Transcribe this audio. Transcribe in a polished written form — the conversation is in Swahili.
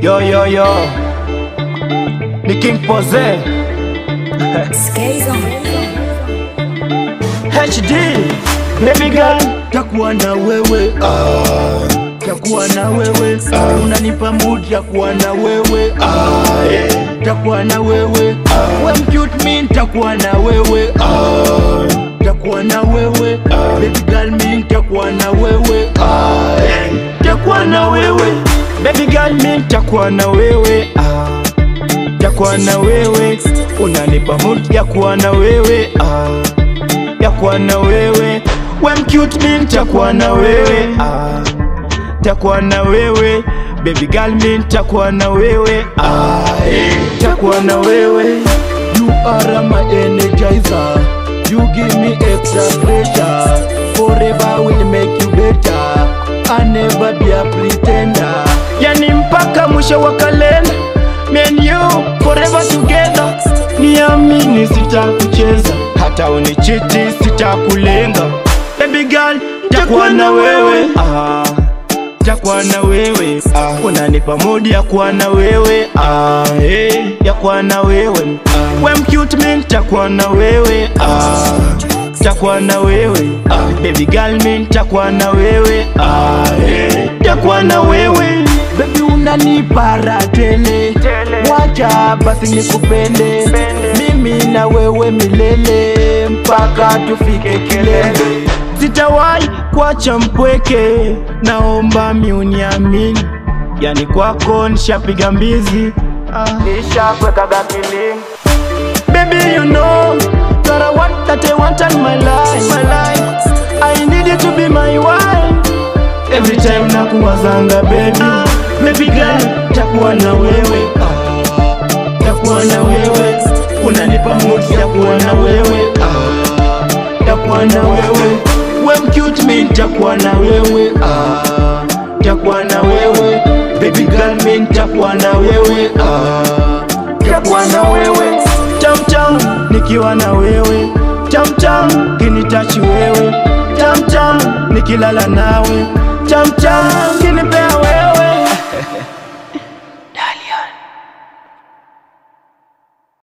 Yo yo yo, ni King Pose HD, baby girl, takuwa na wewe, takuwa na wewe, unanipa mood ya kuwa na wewe, takuwa na wewe, when cute mean takuwa na wewe, takuwa na wewe, baby girl mean takuwa na wewe, takuwa na wewe, baby girl mean takuwa na wewe, takuwa na wewe, unanipa mood ya kuwa na wewe, ya kuwa na wewe, when cute mean takuwa na wewe, takuwa na wewe, baby girl mean takuwa na wewe, takuwa na wewe. You are my energizer, you give me extra pressure, forever will make you better, I never be a pretender. Yani mpaka mwisho wa kalenda, me and you forever together. Niamini sitakucheza, hata unichiti sitakulenga. Baby girl, takuwa na wewe, takuwa na wewe, unanipa mood ya kuwa na wewe, ya kuwa na wewe, when cute mean takuwa na wewe, takuwa na wewe, baby girl mean takuwa na wewe, takuwa na wewe. Baby unanipa raha tele, wacha basi nikupende, mimi na wewe milele, mpaka tufike kilele. Sitawahi kuacha mpweke, naomba uniamini, yani kwako nishapiga mbizi, nishakweka gakili. Baby you know that I want in my life, I need you to be my wife. Every time nakuwazanga baby, baby girl, takuwa na wewe, takuwa na wewe, unanipa mood ya kuwa na wewe, takuwa na wewe, when cute mean takuwa na wewe, takuwa na wewe, baby girl mean takuwa na wewe, takuwa na wewe. Cham cham nikiwa na wewe, cham cham kinitachi wewe, cham cham nikilala nawe, cham cham kinipea